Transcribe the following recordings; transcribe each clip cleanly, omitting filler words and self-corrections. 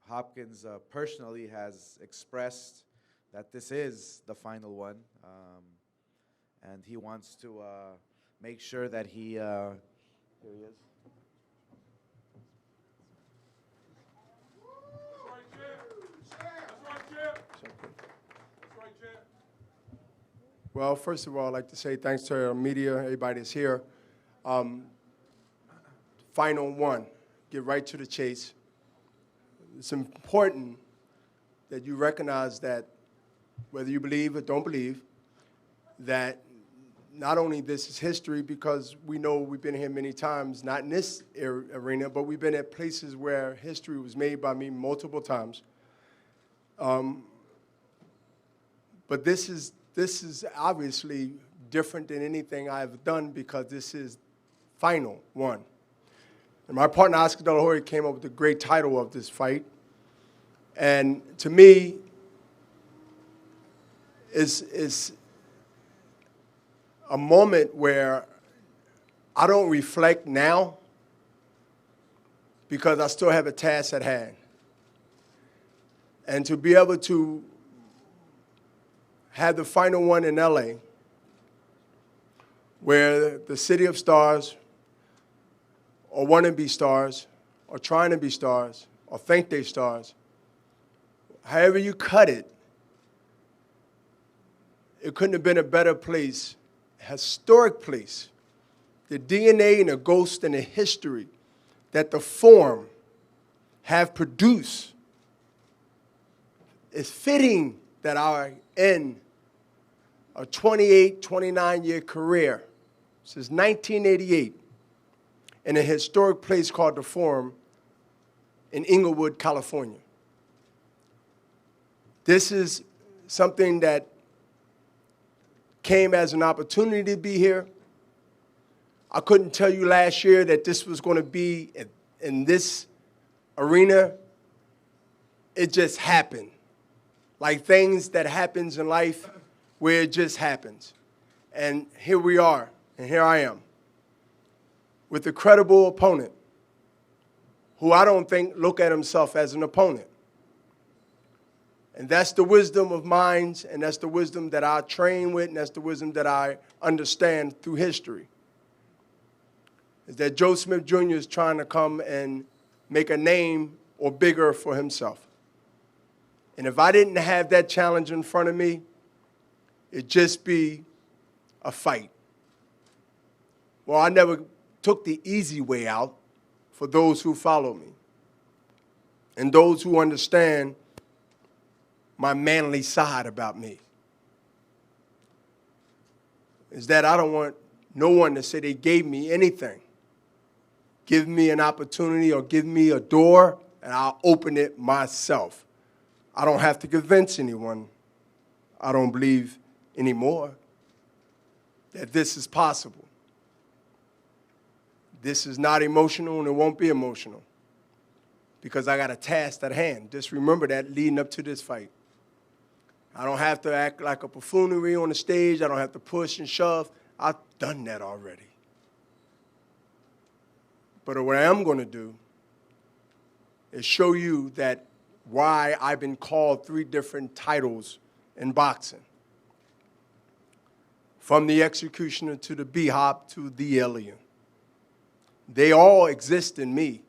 Hopkins personally has expressed that this is the final one, and he wants to make sure that here he is. Well, first of all, I'd like to say thanks to our media, everybody that's here. Final one, get right to the chase. It's important that you recognize that whether you believe or don't believe, that not only this is history, because we know we've been here many times, not in this arena, but we've been at places where history was made by me multiple times. But this is obviously different than anything I've done because this is final one. And my partner, Oscar De La Hoya, came up with the great title of this fight. And to me, is a moment where I don't reflect now because I still have a task at hand. And to be able to have the final one in LA, where the city of stars, or want to be stars, or trying to be stars, or think they're stars, however you cut it, it couldn't have been a better place, historic place. The DNA and the ghost and the history that the Forum have produced is fitting that I end a 28, 29-year career since 1988 in a historic place called the Forum in Inglewood, California. This is something that came as an opportunity to be here. I couldn't tell you last year that this was going to be in this arena. It just happened. Like things that happens in life where it just happens. And here we are, and here I am, with a credible opponent who I don't think look at himself as an opponent. And that's the wisdom of minds, and that's the wisdom that I train with, and that's the wisdom that I understand through history. Is that Joe Smith Jr. is trying to come and make a name or bigger for himself. And if I didn't have that challenge in front of me, it'd just be a fight. Well, I never took the easy way out for those who follow me and those who understand my manly side about me. Is that I don't want no one to say they gave me anything. Give me an opportunity or give me a door, and I'll open it myself. I don't have to convince anyone, I don't believe anymore, that this is possible. This is not emotional, and it won't be emotional because I got a task at hand. Just remember that leading up to this fight. I don't have to act like a buffoonery on the stage. I don't have to push and shove. I've done that already. But what I am going to do is show you that why I've been called 3 different titles in boxing. From the executioner to the B-Hop to the alien. They all exist in me.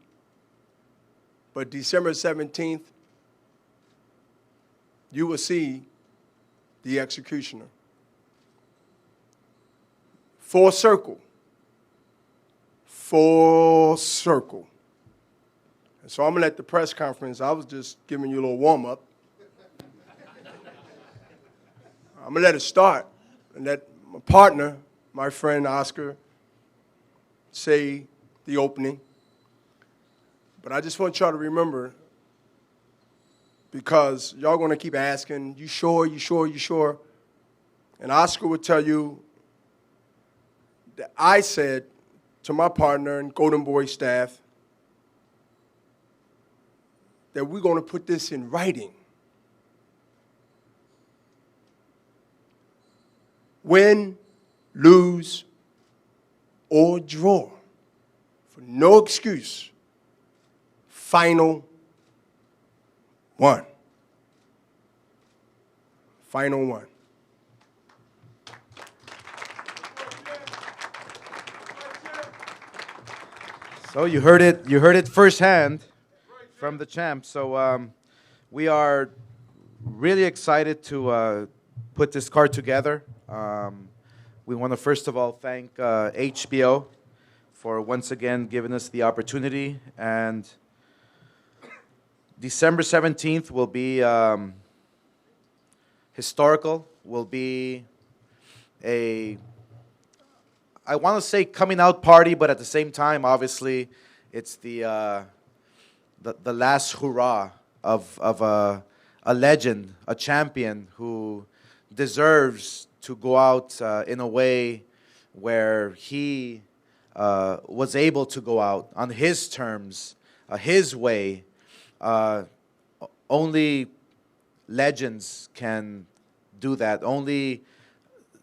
But December 17th, you will see the executioner. Full circle. Full circle. And so I'm going to let the press conference, I was just giving you a little warm-up. I'm going to let it start and let my partner, my friend Oscar, say the opening. But I just want y'all to remember, because y'all going to keep asking, you sure, you sure, you sure? And Oscar would tell you that I said to my partner and Golden Boy staff that we're going to put this in writing. Win, lose, or draw. For no excuse. Final one. Final one. So you heard it firsthand from the champ. So we are really excited to put this card together. We want to first of all thank HBO for once again giving us the opportunity. And December 17th will be historical, will be I want to say coming out party, but at the same time, obviously, it's the last hurrah of a legend, a champion who deserves to go out in a way where he was able to go out on his terms, his way. Only legends can do that. Only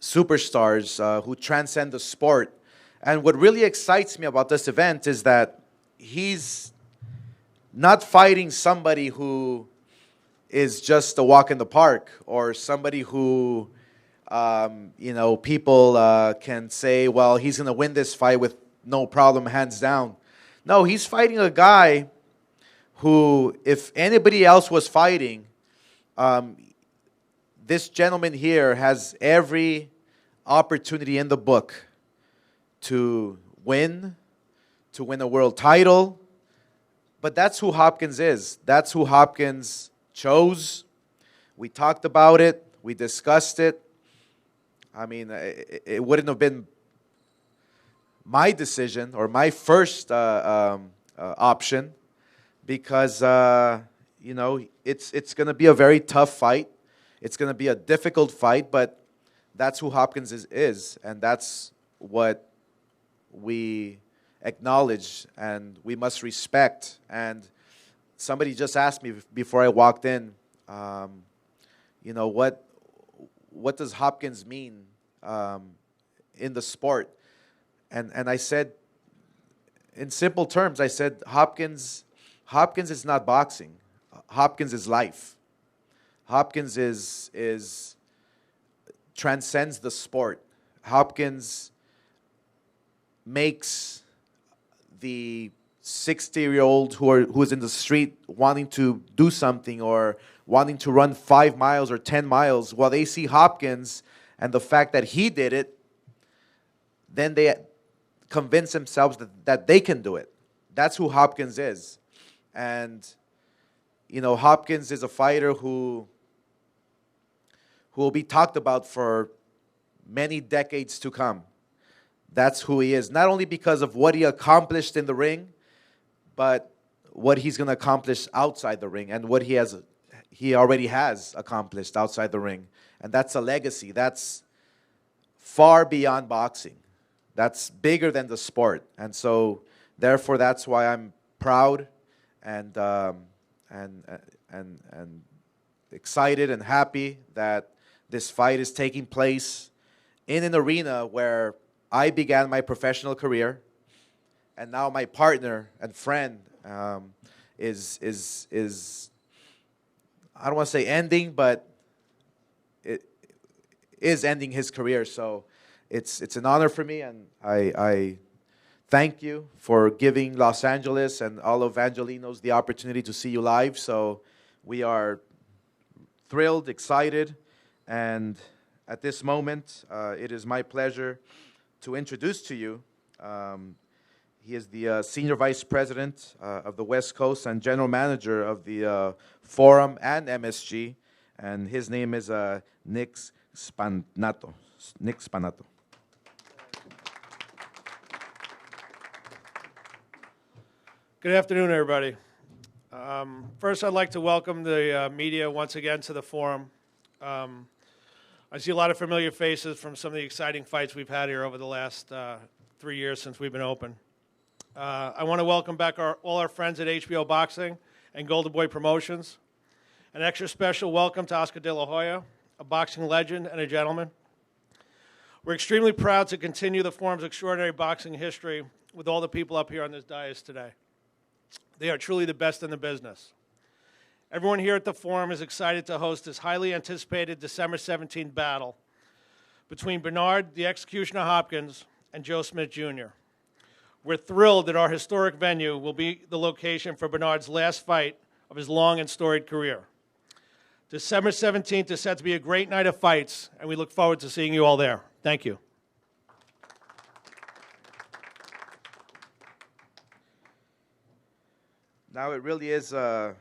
superstars who transcend the sport. And what really excites me about this event is that he's not fighting somebody who is just a walk in the park or somebody who, people can say, well, he's going to win this fight with no problem, hands down. No, he's fighting a guy who, if anybody else was fighting, this gentleman here has every opportunity in the book to win a world title. But that's who Hopkins is. That's who Hopkins chose. We talked about it. We discussed it. I mean, it wouldn't have been my decision or my first option because, it's going to be a very tough fight. It's going to be a difficult fight, but that's who Hopkins is, and that's what we acknowledge and we must respect. And somebody just asked me before I walked in, what does Hopkins mean in the sport? And I said, in simple terms, I said, Hopkins is not boxing. Hopkins is life. Hopkins transcends the sport. Hopkins makes the 60-year-old who is in the street wanting to do something or wanting to run 5 miles or 10 miles, while they see Hopkins and the fact that he did it, then they convince themselves that they can do it. That's who Hopkins is. And, Hopkins is a fighter who will be talked about for many decades to come. That's who he is, not only because of what he accomplished in the ring, but what he's going to accomplish outside the ring and what he already has accomplished outside the ring. And that's a legacy. That's far beyond boxing. That's bigger than the sport. And so, therefore, that's why I'm proud and excited and happy that this fight is taking place in an arena where I began my professional career, and now my partner and friend is I don't want to say ending, but it is ending his career. So it's an honor for me, and I thank you for giving Los Angeles and all of Angelinos the opportunity to see you live. So we are thrilled, excited, and at this moment, it is my pleasure to introduce to you. He is the Senior Vice President of the West Coast and General Manager of the Forum and MSG, and his name is Nick Spanato. Nick Spanato. Good afternoon, everybody. First, I'd like to welcome the media once again to the Forum. I see a lot of familiar faces from some of the exciting fights we've had here over the last 3 years since we've been open. I want to welcome back all our friends at HBO Boxing and Golden Boy Promotions. An extra special welcome to Oscar De La Hoya, a boxing legend and a gentleman. We're extremely proud to continue the Forum's extraordinary boxing history with all the people up here on this dais today. They are truly the best in the business. Everyone here at the Forum is excited to host this highly anticipated December 17th battle between Bernard, the Executioner Hopkins, and Joe Smith Jr. We're thrilled that our historic venue will be the location for Bernard's last fight of his long and storied career. December 17th is set to be a great night of fights, and we look forward to seeing you all there. Thank you. Now it really is a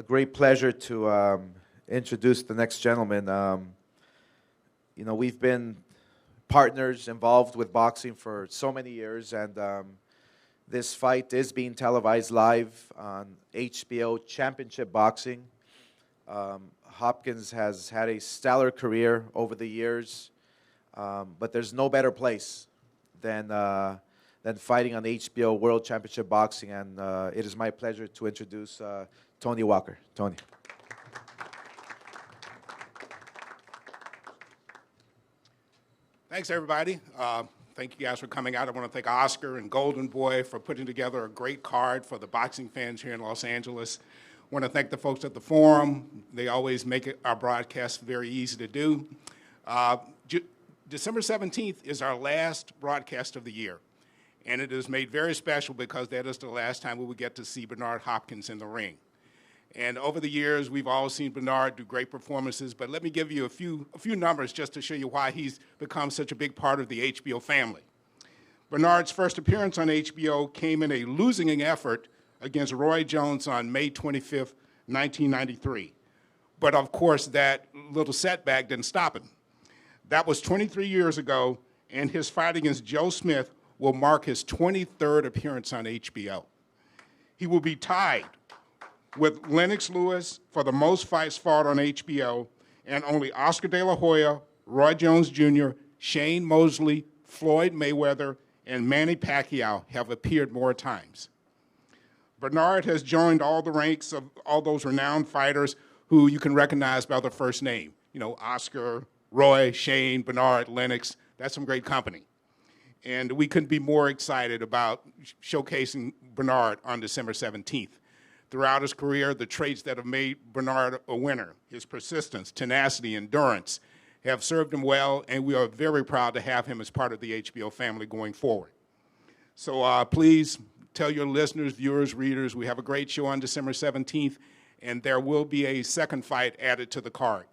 great pleasure to introduce the next gentleman. You know, we've been partners involved with boxing for so many years, and this fight is being televised live on HBO Championship Boxing. Hopkins has had a stellar career over the years, but there's no better place than fighting on HBO World Championship Boxing, and it is my pleasure to introduce Tony Walker. Tony. Thanks, everybody. Thank you guys for coming out. I want to thank Oscar and Golden Boy for putting together a great card for the boxing fans here in Los Angeles. I want to thank the folks at the Forum. They always make our broadcast very easy to do. December 17th is our last broadcast of the year, and it is made very special because that is the last time we will get to see Bernard Hopkins in the ring. And over the years, we've all seen Bernard do great performances, but let me give you a few numbers just to show you why he's become such a big part of the HBO family. Bernard's first appearance on HBO came in a losing effort against Roy Jones on May 25th, 1993. But of course, that little setback didn't stop him. That was 23 years ago, and his fight against Joe Smith will mark his 23rd appearance on HBO. He will be tied with Lennox Lewis for the most fights fought on HBO, and only Oscar De La Hoya, Roy Jones Jr., Shane Mosley, Floyd Mayweather, and Manny Pacquiao have appeared more times. Bernard has joined all the ranks of all those renowned fighters who you can recognize by their first name. You know, Oscar, Roy, Shane, Bernard, Lennox. That's some great company. And we couldn't be more excited about showcasing Bernard on December 17th. Throughout his career, the traits that have made Bernard a winner, his persistence, tenacity, endurance, have served him well, and we are very proud to have him as part of the HBO family going forward. So please tell your listeners, viewers, readers, we have a great show on December 17th, and there will be a second fight added to the card.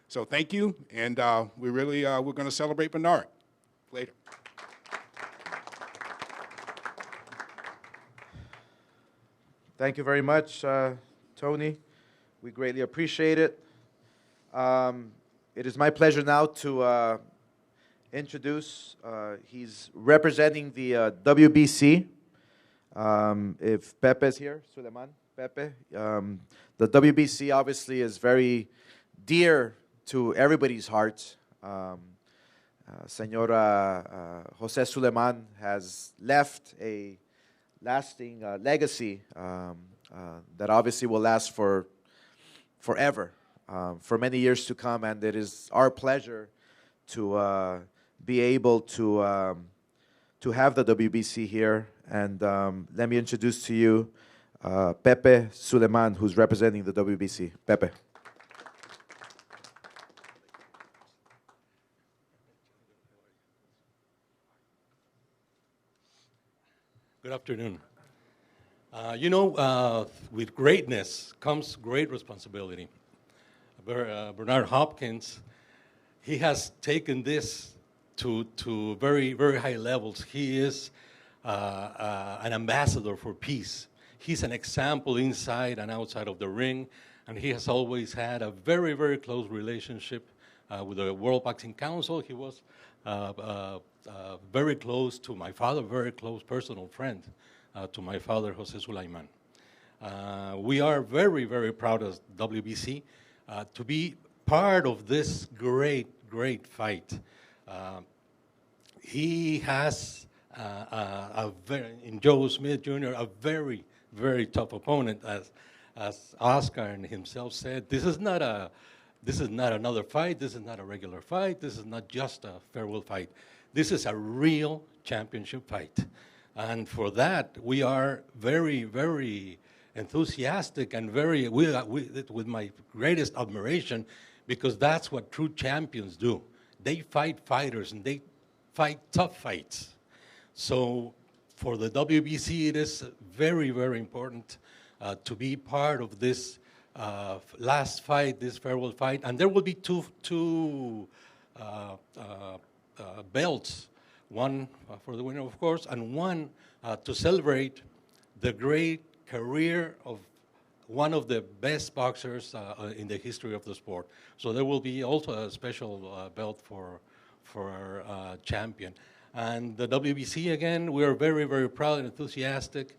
So thank you, and we're going to celebrate Bernard later. Thank you very much, Tony. We greatly appreciate it. It is my pleasure now to introduce, he's representing the WBC. If Pepe is here, Suleiman, Pepe. The WBC obviously is very dear to everybody's heart. Senora Jose Suleiman has left a lasting legacy that obviously will last forever, for many years to come, and it is our pleasure to be able to have the WBC here. And let me introduce to you Pepe Suleiman, who's representing the WBC. Pepe. Good afternoon. With greatness comes great responsibility. Bernard Hopkins, he has taken this to very, very high levels. He is an ambassador for peace. He's an example inside and outside of the ring, and he has always had a very, very close relationship with the World Boxing Council. He was very close to my father, very close personal friend to my father, Jose Sulaiman. We are very, very proud as WBC to be part of this great, great fight. He has, in Joe Smith Jr., a very, very tough opponent, as Oscar and himself said. This is not another fight. This is not a regular fight. This is not just a farewell fight. This is a real championship fight. And for that, we are very, very enthusiastic and very, with my greatest admiration, because that's what true champions do. They fight fighters and they fight tough fights. So for the WBC, it is very, very important to be part of this last fight, this farewell fight. And there will be two belts, one for the winner, of course, and one to celebrate the great career of one of the best boxers in the history of the sport. So there will be also a special belt for our champion. And the WBC, again, we are very, very proud and enthusiastic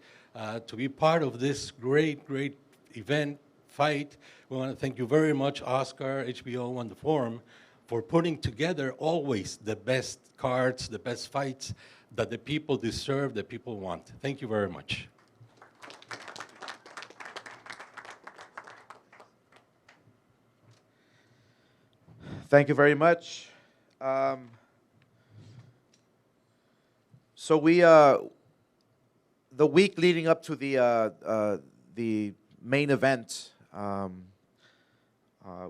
to be part of this great, great event, fight. We want to thank you very much, Oscar, HBO, and the Forum, for putting together always the best cards, the best fights that the people deserve, the people want. Thank you very much. Thank you very much. So the week leading up to the main event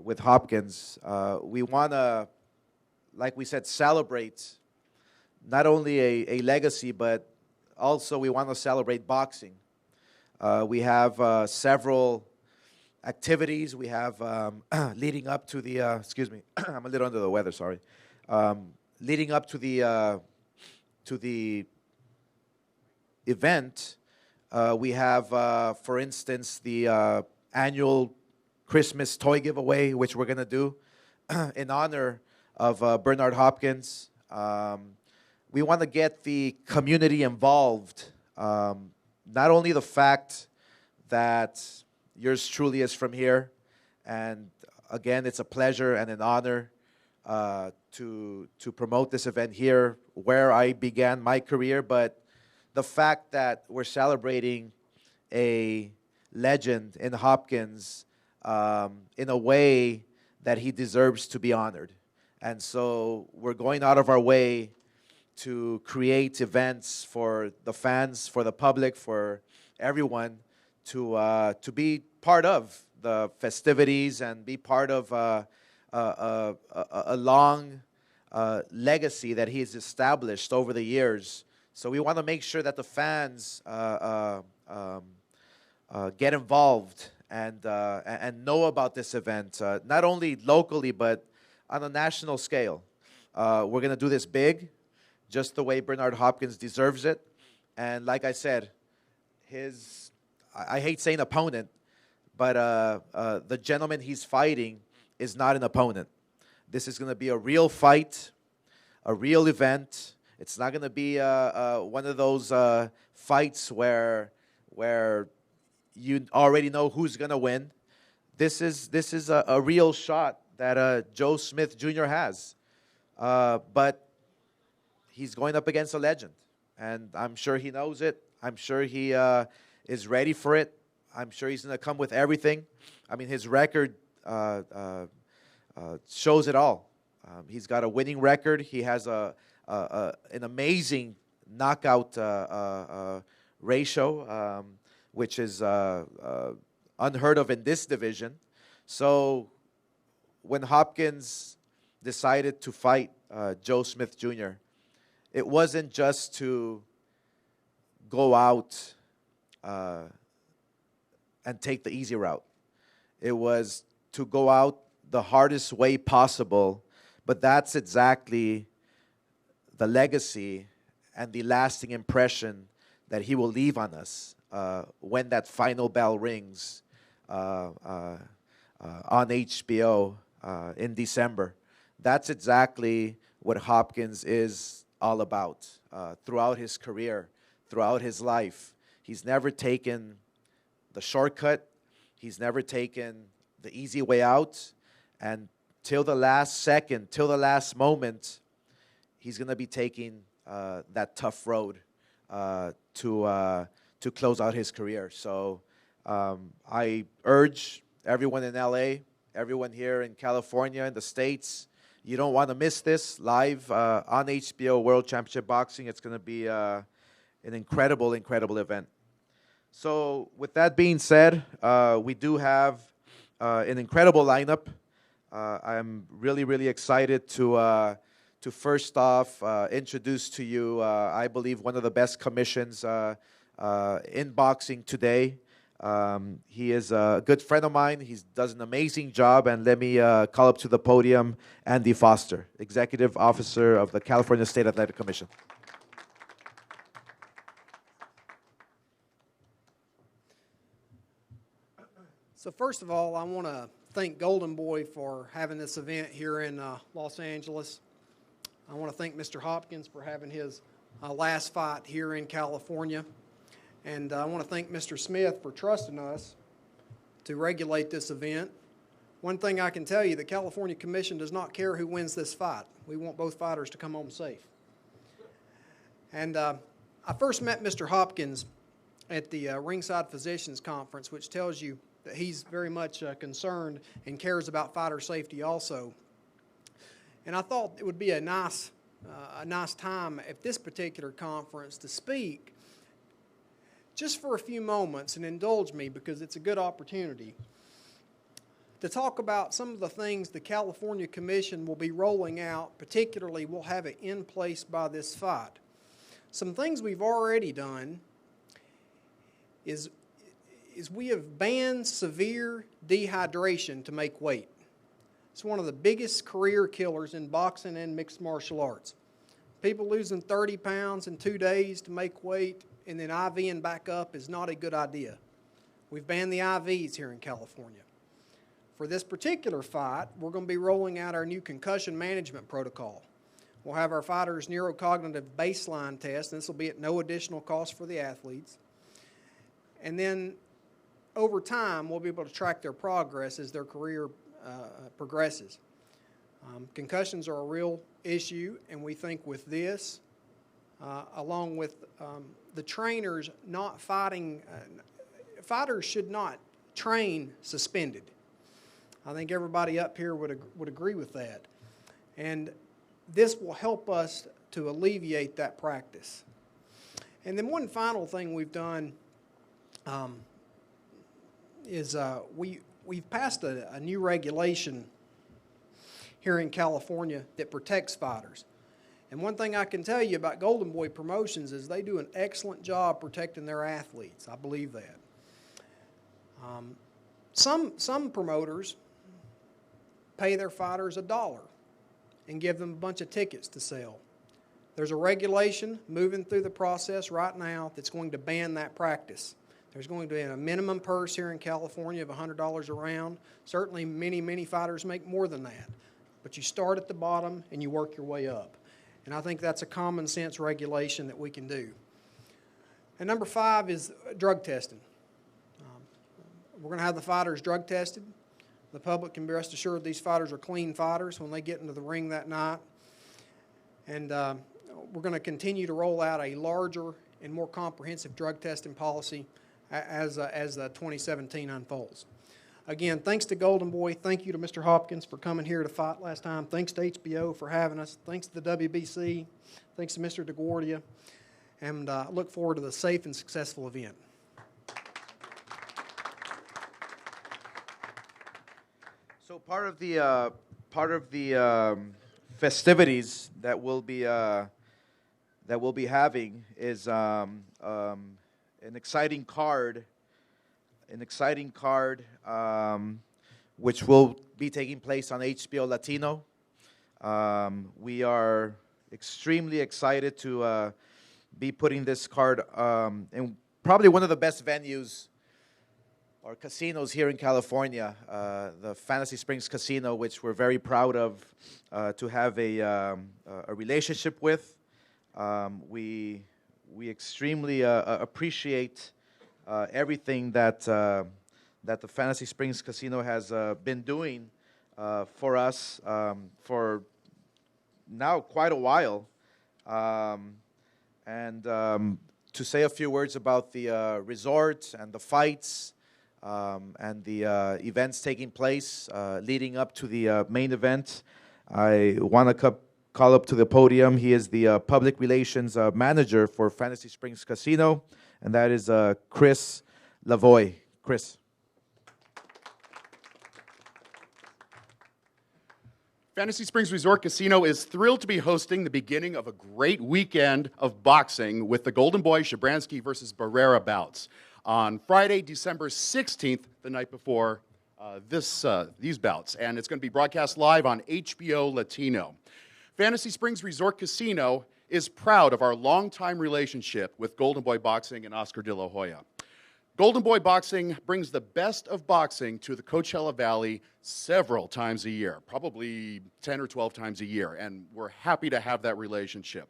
with Hopkins, we want to, like we said, celebrate not only a legacy, but also we want to celebrate boxing. We have several activities. We have leading up to the, excuse me, I'm a little under the weather, sorry. Leading up to the event, we have, for instance, the annual Christmas toy giveaway, which we're going to do in honor of Bernard Hopkins. We want to get the community involved. Not only the fact that yours truly is from here, and again, it's a pleasure and an honor to promote this event here where I began my career, but the fact that we're celebrating a legend in Hopkins in a way that he deserves to be honored. And so we're going out of our way to create events for the fans, for the public, for everyone to be part of the festivities and be part of a long legacy that he's established over the years. So we want to make sure that the fans get involved and know about this event, not only locally but on a national scale. We're going to do this big, just the way Bernard Hopkins deserves it. And like I said, I hate saying opponent, but the gentleman he's fighting is not an opponent. This is going to be a real fight, a real event. It's not going to be one of those fights where you already know who's going to win. This is a real shot that Joe Smith Jr. has. But he's going up against a legend, and I'm sure he knows it. I'm sure he is ready for it. I'm sure he's going to come with everything. I mean, his record shows it all. He's got a winning record. He has an amazing knockout ratio, which is unheard of in this division. So when Hopkins decided to fight Joe Smith Jr., it wasn't just to go out and take the easy route. It was to go out the hardest way possible, but that's exactly the legacy and the lasting impression that he will leave on us when that final bell rings on HBO in December. That's exactly what Hopkins is all about throughout his career, throughout his life. He's never taken the shortcut. He's never taken the easy way out. And till the last second, till the last moment, he's going to be taking that tough road to close out his career. So I urge everyone in LA, everyone here in California, in the States, you don't want to miss this live on HBO World Championship Boxing. It's going to be an incredible, incredible event. So with that being said, we do have an incredible lineup. I'm really, really excited to first off introduce to you, I believe, one of the best commissions in boxing today. He is a good friend of mine. He does an amazing job. And let me call up to the podium Andy Foster, Executive Officer of the California State Athletic Commission. So first of all, I want to thank Golden Boy for having this event here in Los Angeles. I want to thank Mr. Hopkins for having his last fight here in California. And I want to thank Mr. Smith for trusting us to regulate this event. One thing I can tell you, the California Commission does not care who wins this fight. We want both fighters to come home safe. And I first met Mr. Hopkins at the Ringside Physicians Conference, which tells you that he's very much concerned and cares about fighter safety also. And I thought it would be a nice time at this particular conference to speak just for a few moments, and indulge me because it's a good opportunity to talk about some of the things the California Commission will be rolling out, particularly we'll have it in place by this fight. Some things we've already done is we have banned severe dehydration to make weight. It's one of the biggest career killers in boxing and mixed martial arts. People losing 30 pounds in 2 days to make weight and then IVing back up is not a good idea. We've banned the IVs here in California. For this particular fight, we're going to be rolling out our new concussion management protocol. We'll have our fighters' neurocognitive baseline test, and this will be at no additional cost for the athletes. And then over time, we'll be able to track their progress as their career progresses. Concussions are a real issue, and we think with this, along with the trainers not fighting, fighters should not train suspended. I think everybody up here would agree with that. And this will help us to alleviate that practice. And then one final thing we've done is we've passed a new regulation here in California that protects fighters. And one thing I can tell you about Golden Boy Promotions is they do an excellent job protecting their athletes. I believe that. Some promoters pay their fighters $1 and give them a bunch of tickets to sell. There's a regulation moving through the process right now that's going to ban that practice. There's going to be a minimum purse here in California of $100 a round. Certainly many fighters make more than that. But you start at the bottom and you work your way up. And I think that's a common sense regulation that we can do. And number 5 is drug testing. We're going to have the fighters drug tested. The public can be rest assured these fighters are clean fighters when they get into the ring that night. And we're going to continue to roll out a larger and more comprehensive drug testing policy as 2017 unfolds. Again, thanks to Golden Boy. Thank you to Mr. Hopkins for coming here to fight last time. Thanks to HBO for having us. Thanks to the WBC. Thanks to Mr. DeGuardia. And look forward to the safe and successful event. So part of the festivities that we'll be having is an exciting card. Which will be taking place on HBO Latino. We are extremely excited to be putting this card in probably one of the best venues or casinos here in California, the Fantasy Springs Casino, which we're very proud of to have a relationship with. We extremely appreciate everything that the Fantasy Springs Casino has been doing for us for now quite a while. And to say a few words about the resort and the fights and the events taking place leading up to the main event, I want to call up to the podium. He is the public relations manager for Fantasy Springs Casino, and that is Chris Lavoie. Chris. Fantasy Springs Resort Casino is thrilled to be hosting the beginning of a great weekend of boxing with the Golden Boy Shabransky versus Barrera bouts on Friday, December 16th, the night before these bouts. And it's going to be broadcast live on HBO Latino. Fantasy Springs Resort Casino is proud of our longtime relationship with Golden Boy Boxing and Oscar De La Hoya. Golden Boy Boxing brings the best of boxing to the Coachella Valley several times a year, probably 10 or 12 times a year, and we're happy to have that relationship.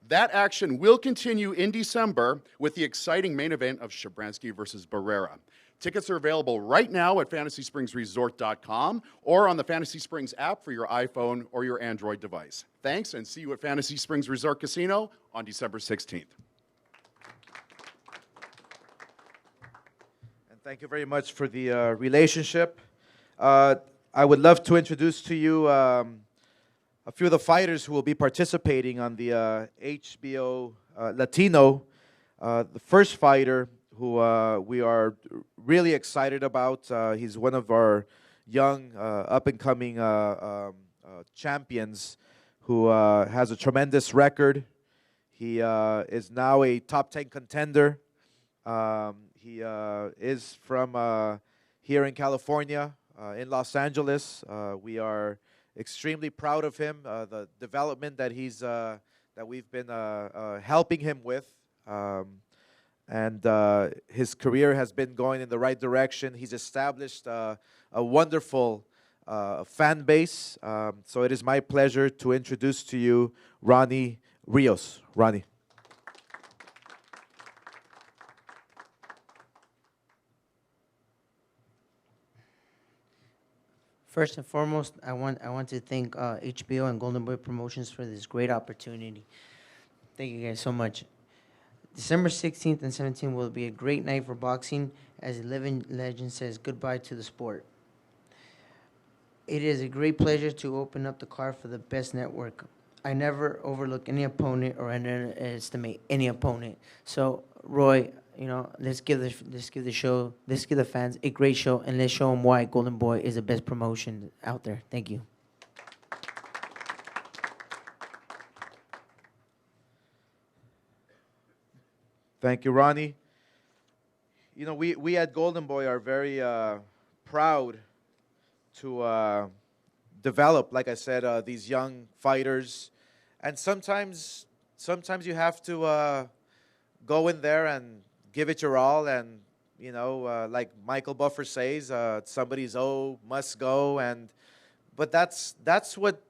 That action will continue in December with the exciting main event of Shabransky versus Barrera. Tickets are available right now at FantasySpringsResort.com or on the Fantasy Springs app for your iPhone or your Android device. Thanks, and see you at Fantasy Springs Resort Casino on December 16th. Thank you very much for the relationship. I would love to introduce to you a few of the fighters who will be participating on the HBO Latino. The first fighter who we are really excited about, he's one of our young, up-and-coming champions who has a tremendous record. He is now a top 10 contender. He is from here in California, in Los Angeles. We are extremely proud of him, the development that we've been helping him with, and his career has been going in the right direction. He's established a wonderful fan base. So it is my pleasure to introduce to you Ronnie Rios. Ronnie. First and foremost, I want to thank HBO and Golden Boy Promotions for this great opportunity. Thank you guys so much. December 16th and 17th will be a great night for boxing as the living legend says goodbye to the sport. It is a great pleasure to open up the card for the best network. I never overlook any opponent or underestimate any opponent. So, Roy, let's give the fans a great show, and let's show them why Golden Boy is the best promotion out there. Thank you. Thank you, Ronnie. We at Golden Boy are very proud to develop, like I said, these young fighters, and sometimes you have to go in there and give it your all, and like Michael Buffer says, somebody's must go, but that's what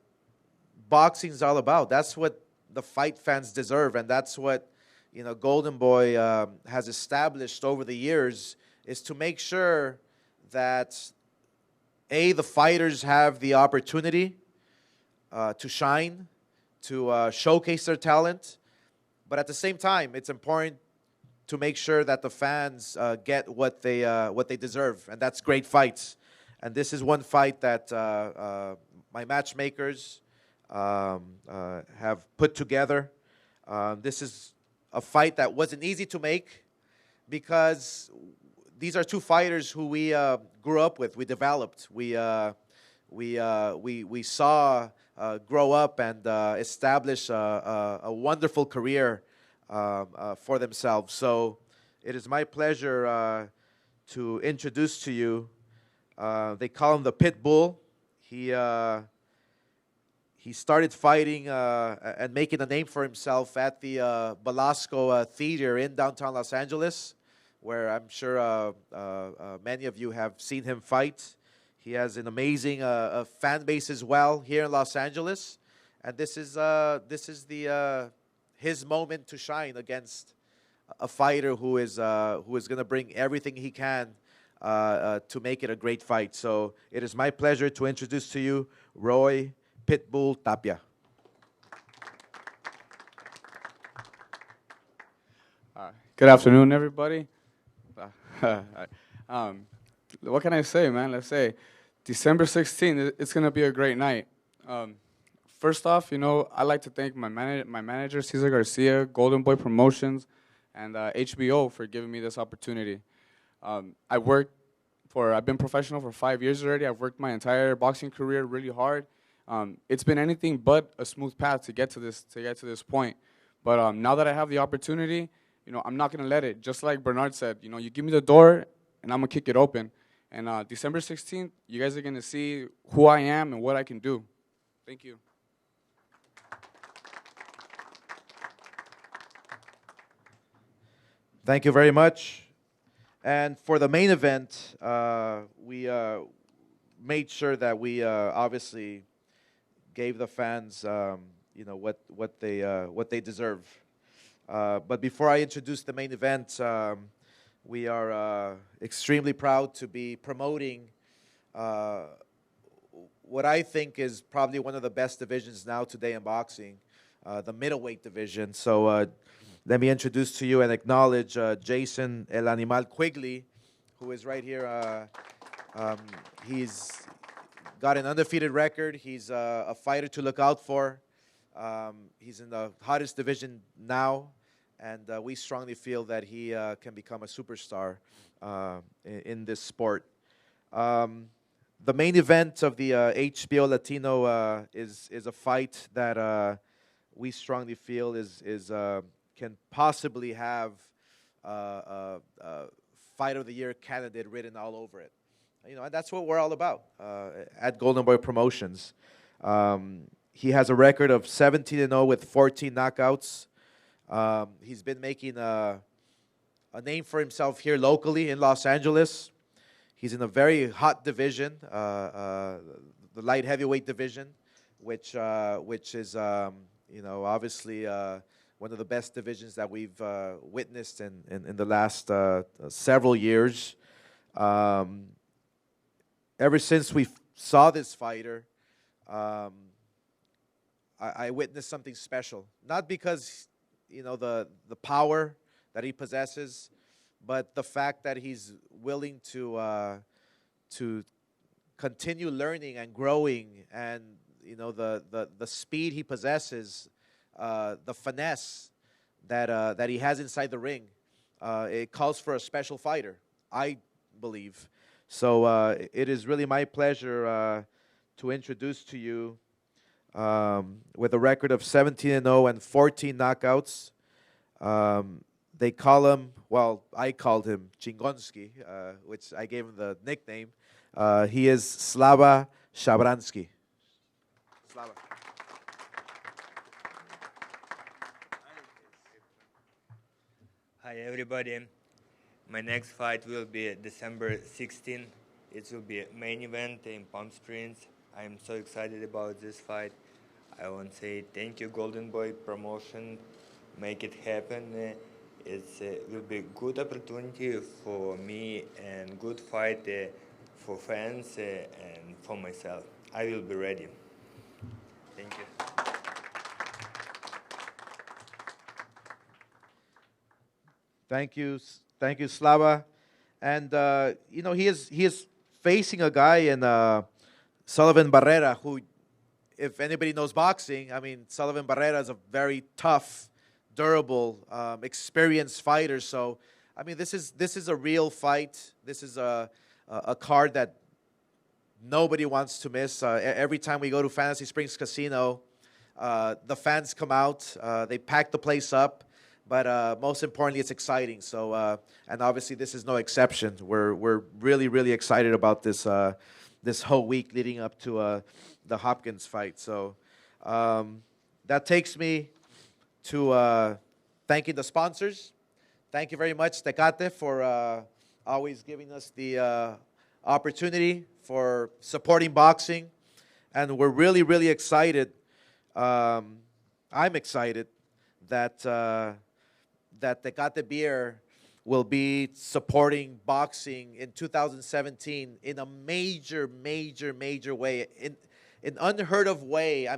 boxing's all about. That's what the fight fans deserve, and that's what Golden Boy has established over the years, is to make sure that the fighters have the opportunity to shine, to showcase their talent, but at the same time, it's important to make sure that the fans get what they deserve, and that's great fights. And this is one fight that my matchmakers have put together. This is a fight that wasn't easy to make because these are two fighters who we grew up with, we developed, we saw grow up and establish a wonderful career for themselves. So it is my pleasure to introduce to you, they call him the Pit Bull. He started fighting and making a name for himself at the Belasco Theater in downtown Los Angeles, where I'm sure many of you have seen him fight. He has an amazing fan base as well here in Los Angeles, and this is his moment to shine against a fighter who is going to bring everything he can to make it a great fight. So it is my pleasure to introduce to you Roy Pitbull Tapia. Good afternoon, everybody. What can I say, man? Let's say December 16th, it's going to be a great night. First off, I'd like to thank my manager, Cesar Garcia, Golden Boy Promotions, and HBO for giving me this opportunity. I've been professional for 5 years already. I've worked my entire boxing career really hard. It's been anything but a smooth path to get to this point. But now that I have the opportunity, I'm not gonna let it. Just like Bernard said, you give me the door, and I'm gonna kick it open. And December 16th, you guys are gonna see who I am and what I can do. Thank you. Thank you very much. And for the main event, we made sure that we obviously gave the fans, what they deserve. But before I introduce the main event, we are extremely proud to be promoting what I think is probably one of the best divisions now today in boxing, the middleweight division. So let me introduce to you and acknowledge Jason El Animal Quigley, who is right here. He's got an undefeated record. He's a fighter to look out for. He's in the hottest division now, and we strongly feel that he can become a superstar in this sport. The main event of the HBO Latino is a fight that we strongly feel can possibly have a Fight of the Year candidate written all over it. And that's what we're all about at Golden Boy Promotions. He has a record of 17-0 with 14 knockouts. He's been making a name for himself here locally in Los Angeles. He's in a very hot division, the light heavyweight division, which is obviously one of the best divisions that we've witnessed in the last several years. Ever since we saw this fighter, I witnessed something special. Not because the power that he possesses, but the fact that he's willing to continue learning and growing, and the speed he possesses, the finesse that he has inside the ring. It calls for a special fighter, I believe. So it is really my pleasure to introduce to you, with a record of 17-0 and 14 knockouts. They call him, I called him Chingonski, which I gave him the nickname. He is Slava Shabransky. Slava. Hi everybody. My next fight will be December 16th. It will be a main event in Palm Springs. I'm so excited about this fight. I want to say thank you, Golden Boy Promotion. Make it happen. It will be a good opportunity for me and good fight for fans and for myself. I will be ready. Thank you. Thank you, Slava. And he is facing a guy in Sullivan Barrera, who, if anybody knows boxing, Sullivan Barrera is a very tough, durable, experienced fighter. So, this is a real fight. This is a card that nobody wants to miss. Every time we go to Fantasy Springs Casino, the fans come out. They pack the place up. But most importantly, it's exciting. So, and obviously, this is no exception. We're really, really excited about this this whole week leading up to the Hopkins fight. So, that takes me to thanking the sponsors. Thank you very much, Tecate, for always giving us the opportunity for supporting boxing, and we're really, really excited. I'm excited that. That Tecate Beer will be supporting boxing in 2017 in a major, major, major way, in an unheard of way.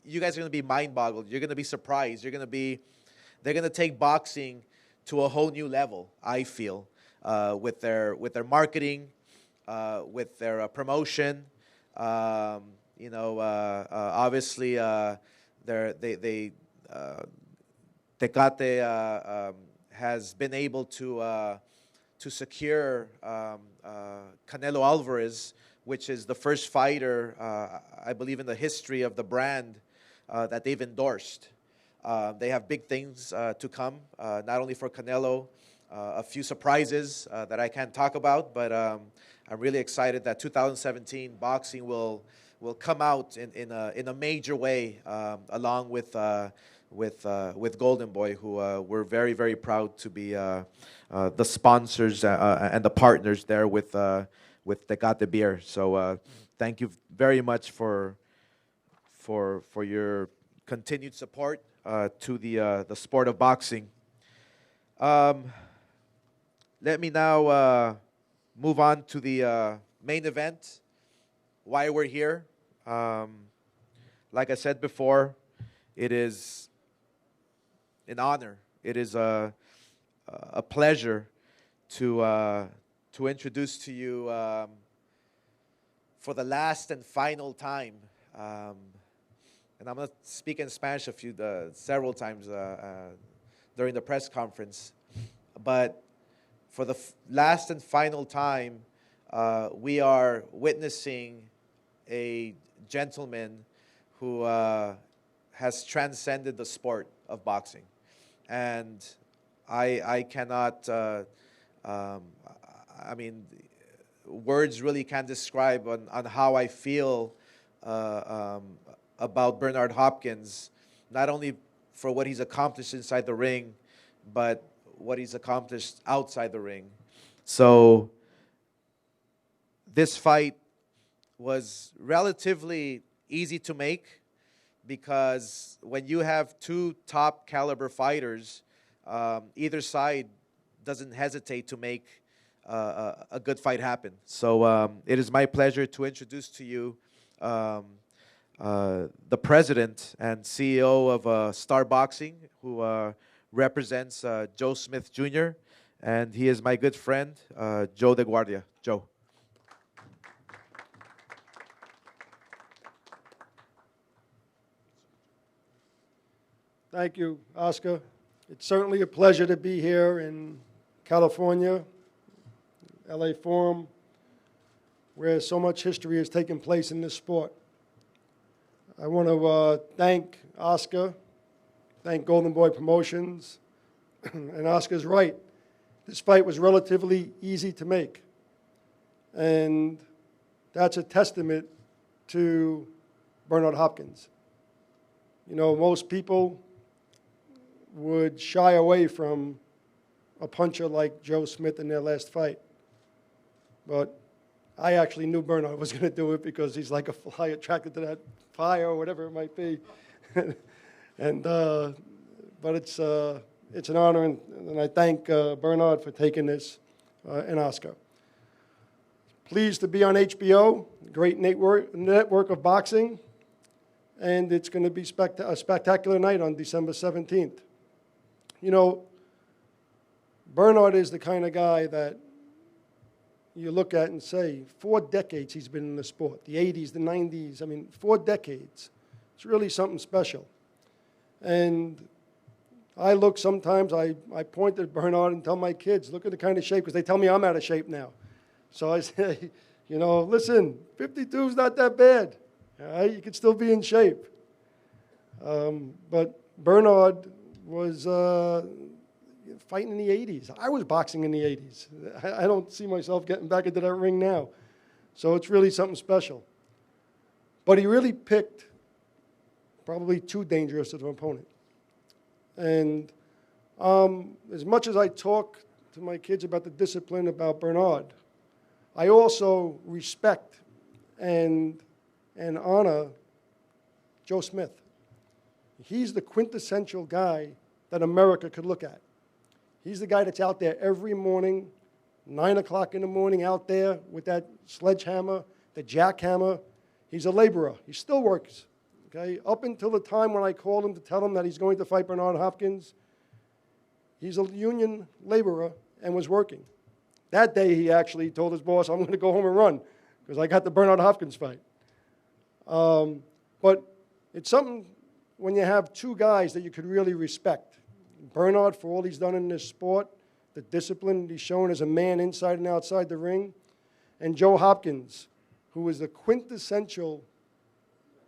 You guys are going to be mind-boggled. You're going to be surprised. They're going to take boxing to a whole new level, I feel, with their marketing, with their promotion. Obviously, they Tecate has been able to secure Canelo Alvarez, which is the first fighter, I believe, in the history of the brand that they've endorsed. They have big things to come, not only for Canelo, a few surprises that I can't talk about, but I'm really excited that 2017 boxing will come out in a major way, along with Golden Boy, who we're very, very proud to be the sponsors and the partners there with Tecate Beer. So thank you very much for your continued support to the sport of boxing. Let me now move on to the main event, why we're here. Like I said before, it is an honor. It is a pleasure to introduce to you for the last and final time, and I'm going to speak in Spanish several times during the press conference, but for the last and final time, we are witnessing a gentleman who has transcended the sport of boxing. And I cannot, I mean, words really can't describe on how I feel about Bernard Hopkins, not only for what he's accomplished inside the ring, but what he's accomplished outside the ring. So this fight was relatively easy to make, because when you have two top caliber fighters, either side doesn't hesitate to make a good fight happen. So it is my pleasure to introduce to you the president and CEO of Star Boxing, who represents Joe Smith Jr., and he is my good friend, Joe DeGuardia. Joe. Thank you, Oscar. It's certainly a pleasure to be here in California, LA Forum, where so much history has taken place in this sport. I want to thank Oscar, thank Golden Boy Promotions, and Oscar's right. This fight was relatively easy to make, and that's a testament to Bernard Hopkins. You know, most people would shy away from a puncher like Joe Smith in their last fight. But I actually knew Bernard was going to do it, because he's like a fly attracted to that fire or whatever it might be. And but it's an honor, and I thank Bernard for taking this, and Oscar. Pleased to be on HBO, great network of boxing, and it's going to be a spectacular night on December 17th. You know, Bernard is the kind of guy that you look at and say, 4 decades he's been in the sport, the 80s, the 90s, I mean, 4 decades. It's really something special. And I look sometimes, I point at Bernard and tell my kids, look at the kind of shape, because they tell me I'm out of shape now. So I say, you know, listen, 52 is not that bad. All right? You can still be in shape. But Bernard was fighting in the 80s. I was boxing in the 80s. I don't see myself getting back into that ring now. So it's really something special. But he really picked probably too dangerous of an opponent. And as much as I talk to my kids about the discipline about Bernard, I also respect and honor Joe Smith. He's the quintessential guy that America could look at. He's the guy that's out there every morning, 9 o'clock in the morning, out there with that sledgehammer, the jackhammer. He's a laborer. He still works. Okay? Up until the time when I called him to tell him that he's going to fight Bernard Hopkins, he's a union laborer and was working. That day, he actually told his boss, I'm going to go home and run, because I got the Bernard Hopkins fight. But it's something when you have two guys that you could really respect. Bernard for all he's done in this sport, the discipline he's shown as a man inside and outside the ring, and Joe Hopkins, who is the quintessential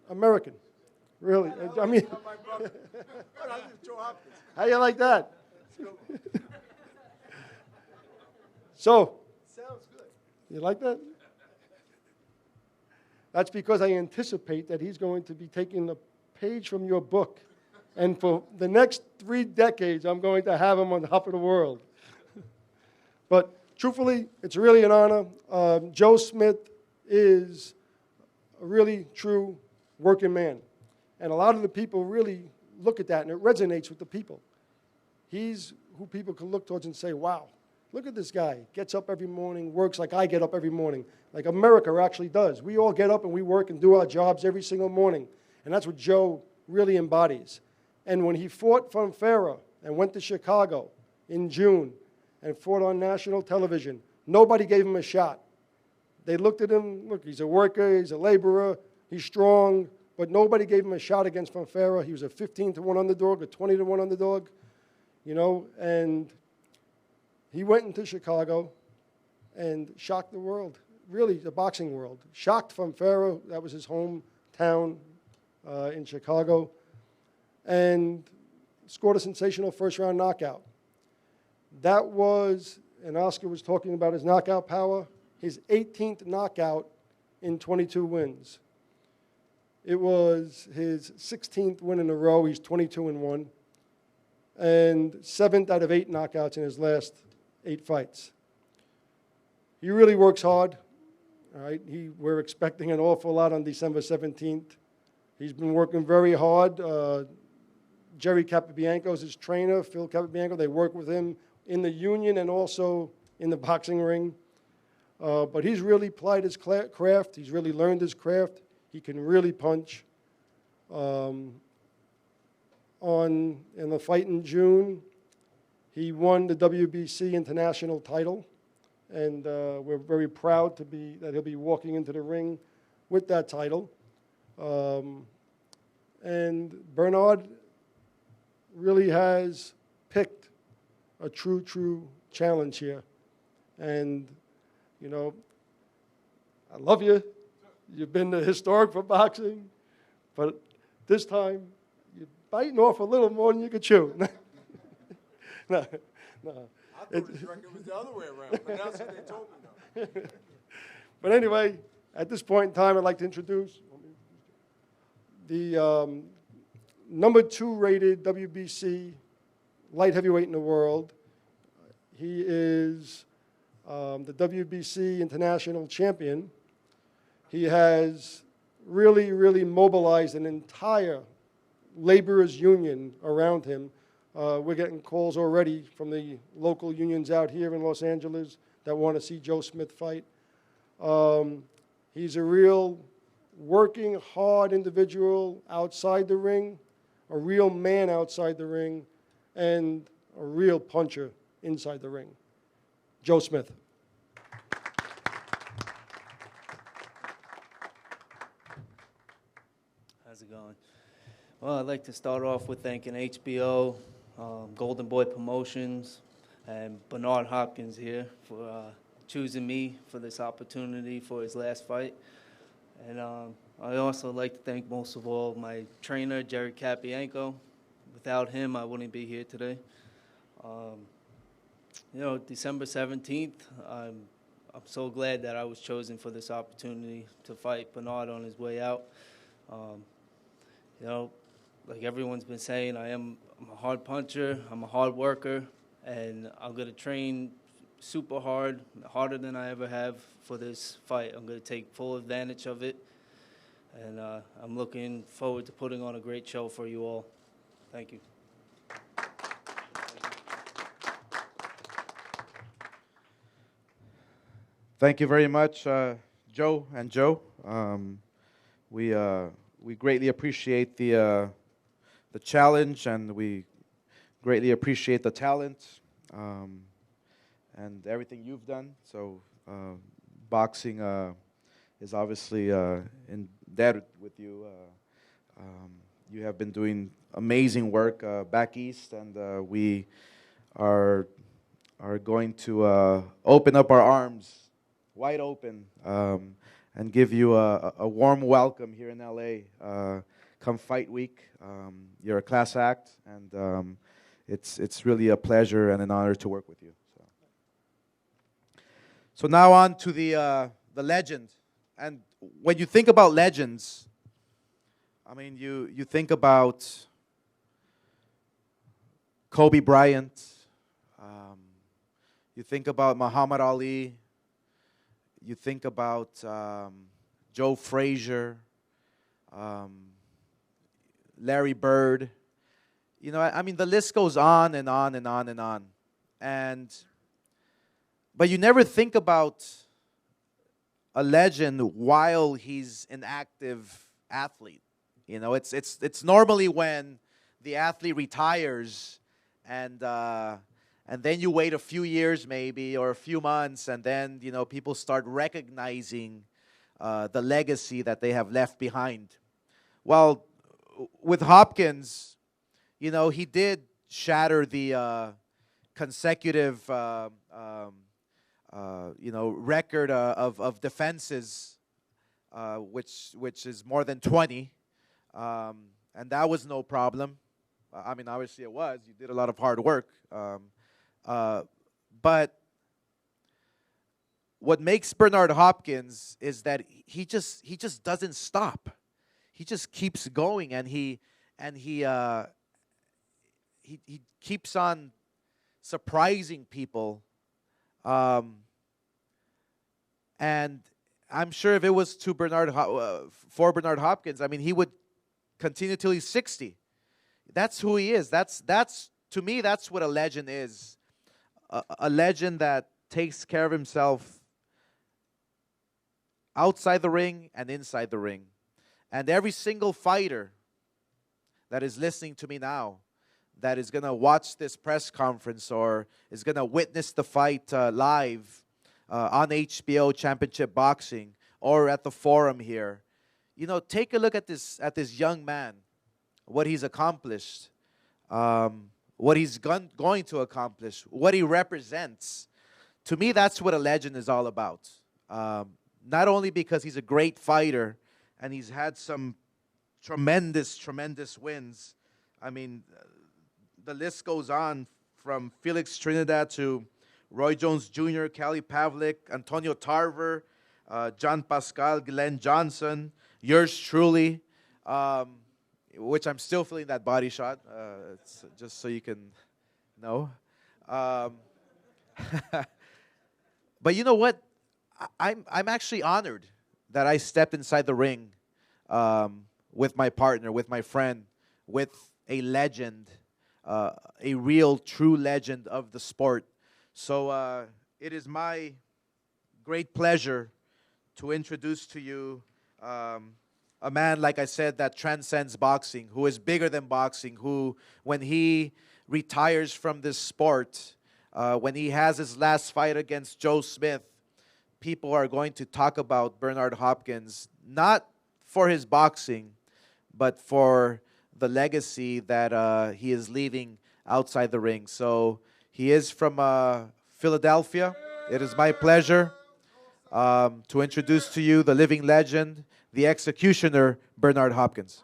American. Really, I mean, how you like that? So, Sounds good. you like that? That's because I anticipate that he's going to be taking a page from your book. And for the next 3 decades, I'm going to have him on top of the world. But truthfully, it's really an honor. Joe Smith is a really true working man. And a lot of the people really look at that, and it resonates with the people. He's who people can look towards and say, wow, look at this guy. Gets up every morning, works like I get up every morning, like America actually does. We all get up and we work and do our jobs every single morning. And that's what Joe really embodies. And when he fought from Farah and went to Chicago in June and fought on national television, nobody gave him a shot. They looked at him, look, he's a worker, he's a laborer, he's strong, but nobody gave him a shot against Fonfara. He was a 15-1 underdog, a 20-1 underdog, you know, and he went into Chicago and shocked the world, really the boxing world. Shocked Fonfara, that was his hometown in Chicago, and scored a sensational first-round knockout. That was, and Oscar was talking about his knockout power, his 18th knockout in 22 wins. It was his 16th win in a row. He's 22-1, and 7th out of 8 knockouts in his last 8 fights. He really works hard. All right, we're expecting an awful lot on December 17th. He's been working very hard. Jerry Capobianco is his trainer, Phil Capobianco. They work with him in the union and also in the boxing ring. But he's really plied his craft. He's really learned his craft. He can really punch. In the fight in June, he won the WBC international title, and we're very proud that he'll be walking into the ring with that title. And Bernard really has picked a true challenge here. And, you know, I love you. You've been the historic for boxing, but this time you're biting off a little more than you could chew. No. I thought his record was the other way around, but that's what they told me now. But anyway, at this point in time, I'd like to introduce the number 2 rated WBC light heavyweight in the world. He is the WBC international champion. He has really mobilized an entire laborers union around him. We're getting calls already from the local unions out here in Los Angeles that want to see Joe Smith fight. He's a real working hard individual outside the ring, a real man outside the ring, and a real puncher inside the ring. Joe Smith. How's it going? Well, I'd like to start off with thanking HBO, Golden Boy Promotions, and Bernard Hopkins here for choosing me for this opportunity for his last fight. And I also like to thank most of all my trainer, Jerry Capobianco. Without him, I wouldn't be here today. You know, December 17th, I'm so glad that I was chosen for this opportunity to fight Bernard on his way out. You know, like everyone's been saying, I'm a hard puncher, I'm a hard worker, and I'm going to train super hard, harder than I ever have for this fight. I'm going to take full advantage of it, and I'm looking forward to putting on a great show for you all. Thank you. Thank you very much, Joe and Joe. We greatly appreciate the challenge, and we greatly appreciate the talent and everything you've done. So boxing is obviously indebted with you. You have been doing amazing work back east, and we are going to open up our arms wide open and give you a warm welcome here in LA. Come fight week. You're a class act, and it's really a pleasure and an honor to work with you. So now on to the legend. And when you think about legends, I mean, you think about Kobe Bryant, you think about Muhammad Ali, you think about Joe Frazier, Larry Bird. You know, I mean, the list goes on and on and on and on. But you never think about a legend while he's an active athlete. You know, it's normally when the athlete retires and then you wait a few years maybe or a few months, and then, you know, people start recognizing the legacy that they have left behind. Well, with Hopkins, you know, he did shatter the consecutive record of defenses, which is more than 20, and that was no problem. I mean, obviously it was. You did a lot of hard work, but what makes Bernard Hopkins is that he just doesn't stop. He just keeps going, and he keeps on surprising people. And I'm sure if it was to for Bernard Hopkins, I mean, he would continue till he's 60. That's who he is. That's to me, that's what a legend is. A legend that takes care of himself outside the ring and inside the ring. And every single fighter that is listening to me now, that is going to watch this press conference or is going to witness the fight live on HBO Championship Boxing or at the forum here, you know, take a look at this young man, what he's accomplished, what he's going to accomplish, what he represents. To me, that's what a legend is all about. Not only because he's a great fighter and he's had some tremendous wins. I mean, the list goes on from Felix Trinidad to Roy Jones Jr., Cali Pavlik, Antonio Tarver, John Pascal, Glenn Johnson, yours truly, which I'm still feeling that body shot, it's just so you can know. But you know what? I'm actually honored that I stepped inside the ring with my partner, with my friend, with a legend, a real, true legend of the sport. So it is my great pleasure to introduce to you a man, like I said, that transcends boxing, who is bigger than boxing, who, when he retires from this sport, when he has his last fight against Joe Smith, people are going to talk about Bernard Hopkins, not for his boxing, but for the legacy that he is leaving outside the ring. So he is from Philadelphia. It is my pleasure to introduce to you the living legend, the executioner, Bernard Hopkins.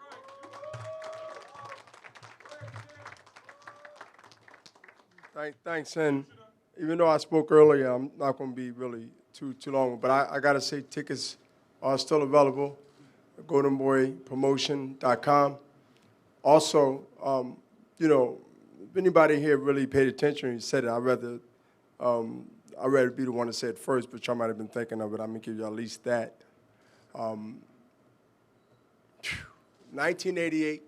Thanks, and even though I spoke earlier, I'm not going to be really too long, but I got to say tickets are still available at goldenboypromotion.com. Also, you know, if anybody here really paid attention and said it, I'd rather be the one to say it first, but y'all might have been thinking of it. I'm going to give you at least that. 1988,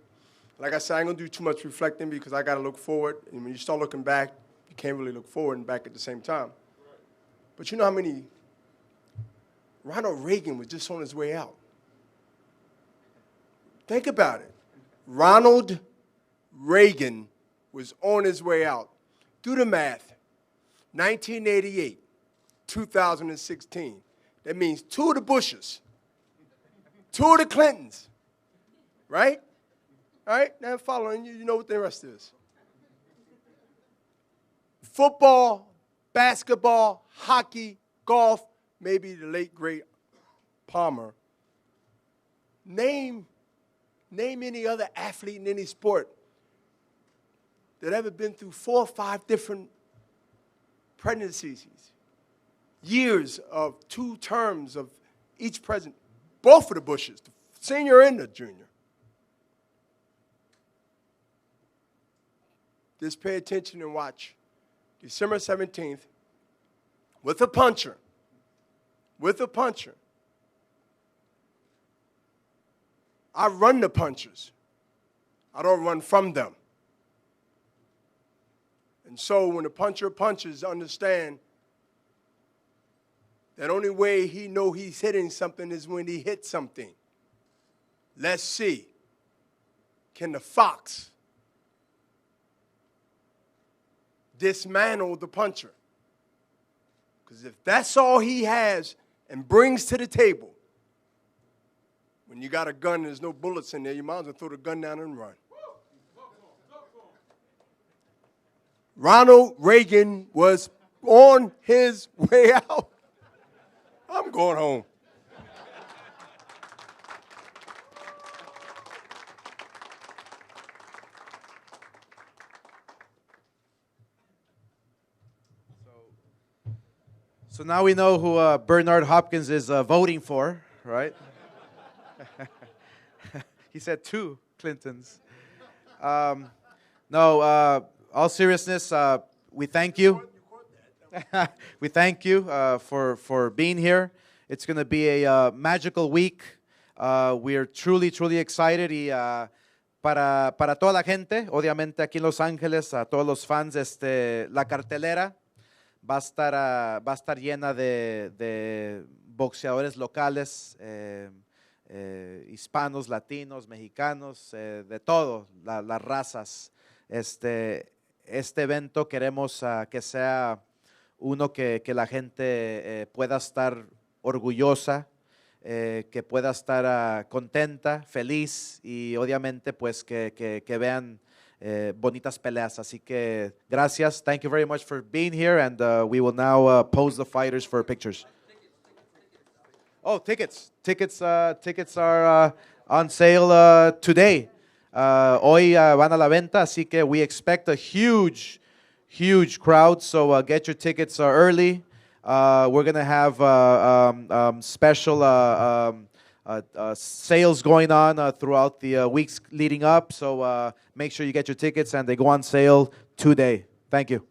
like I said, I ain't going to do too much reflecting because I got to look forward. And when you start looking back, you can't really look forward and back at the same time. But you know how many? Ronald Reagan was just on his way out. Think about it. Ronald Reagan was on his way out. Do the math. 1988, 2016. That means 2 of the Bushes, 2 of the Clintons, right? All right? Now, following you, you know what the rest is. Football, basketball, hockey, golf, maybe the late, great Palmer. Name any other athlete in any sport that ever been through 4 or 5 different pregnancies, years of 2 terms of each president, both of the Bushes, the senior and the junior. Just pay attention and watch. December 17th, with a puncher. I run the punchers. I don't run from them. And so when the puncher punches, understand that only way he know he's hitting something is when he hits something. Let's see. Can the fox dismantle the puncher? Because if that's all he has and brings to the table, when you got a gun and there's no bullets in there, you might as well throw the gun down and run. Ronald Reagan was on his way out. I'm going home. So now we know who Bernard Hopkins is voting for, right? He said 2 Clintons. No, all seriousness, we thank you. We thank you for being here. It's going to be a magical week. We're truly excited. Y para toda la gente, obviamente aquí en Los Ángeles, a todos los fans, la cartelera va a estar llena de boxeadores locales, hispanos, latinos, mexicanos, de todo, las razas. Este evento queremos que sea uno que la gente pueda estar orgullosa, que pueda estar contenta, feliz y obviamente pues que vean bonitas peleas. Así que gracias. Thank you very much for being here, and we will now pose the fighters for pictures. Oh, tickets. Tickets are on sale today. Hoy van a la venta, así que we expect a huge crowd, so get your tickets early. We're going to have special sales going on throughout the weeks leading up, so make sure you get your tickets, and they go on sale today. Thank you.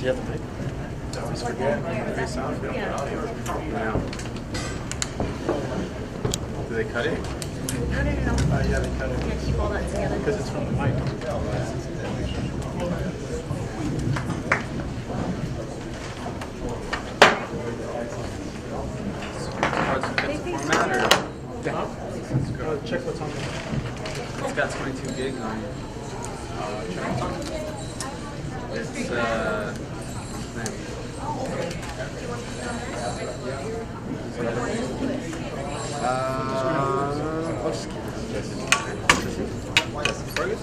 you have to take? I always forget. They sound good. Yeah. Do they cut it? No. Yeah, they cut it. Yeah, keep all that together. Because it's from the mic. got 22 gigs on it. It's I'll just keep it.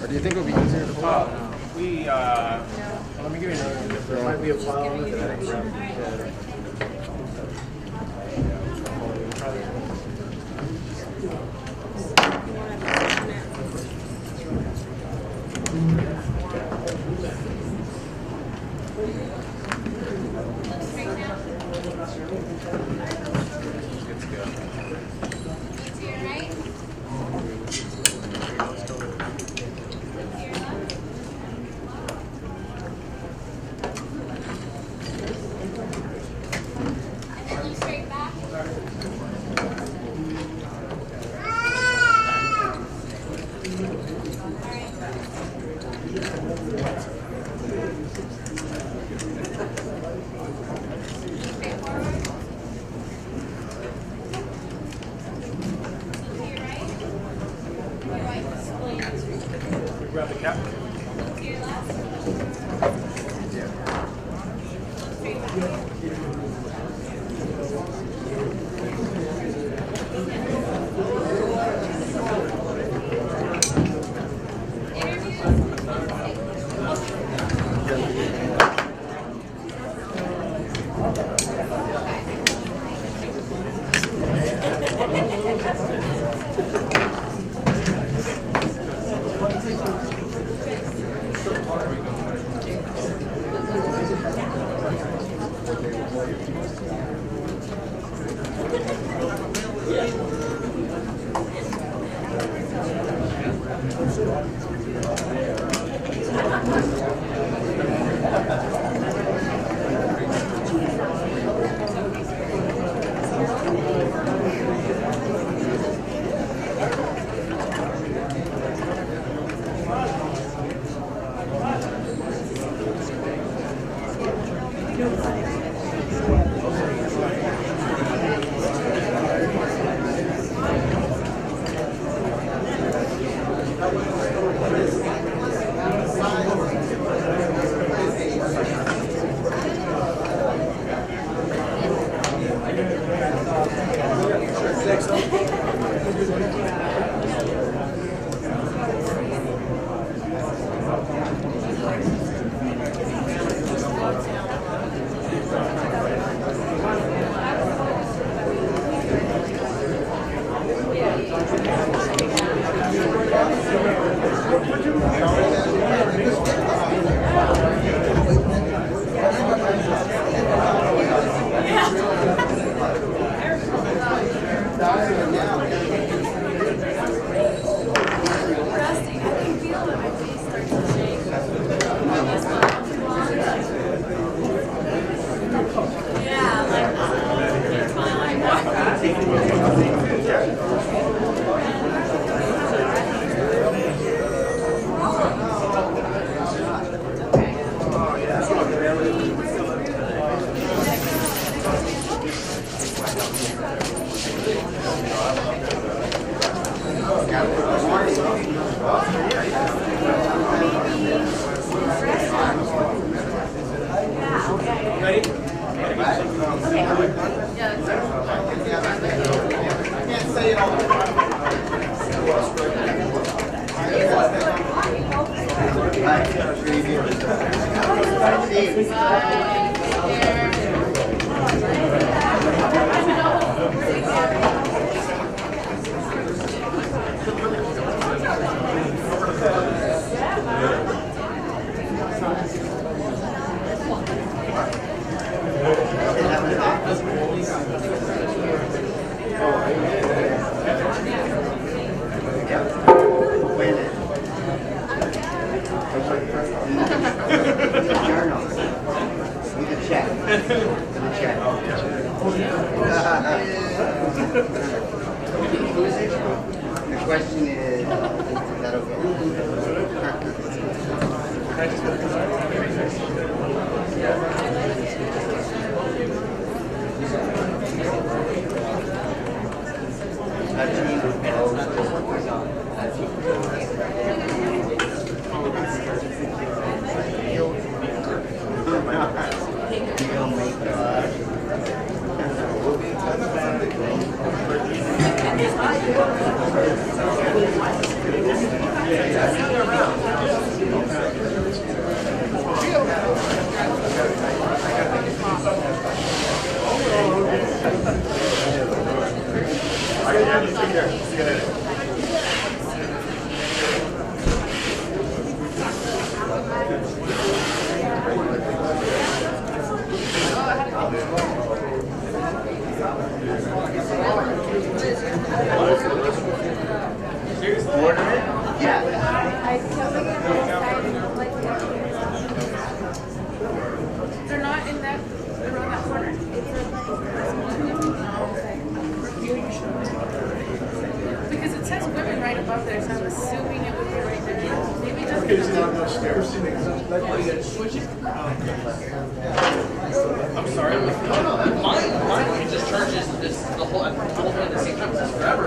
Or do you think it would be easier to pull out? Let me give you another. There might be a file with it. Grab the cap. Journal. You can check. They're not in that, around that corner. Because it says women right above there, so I'm assuming it would be right there. Maybe it doesn't. It's on those stairs. I'm sorry. No, mine. It just charges this the whole at the same time. It's forever.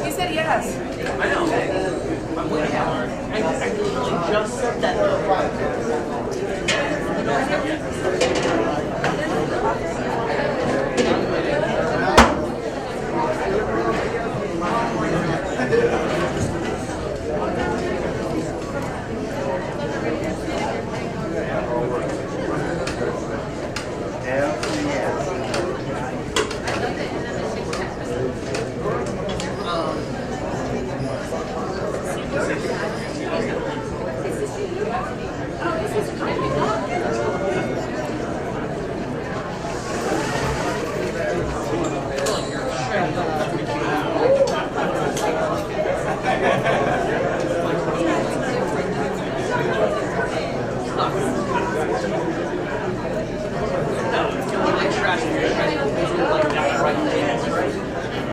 He said yes. I know. I'm waiting for it. I literally just said that.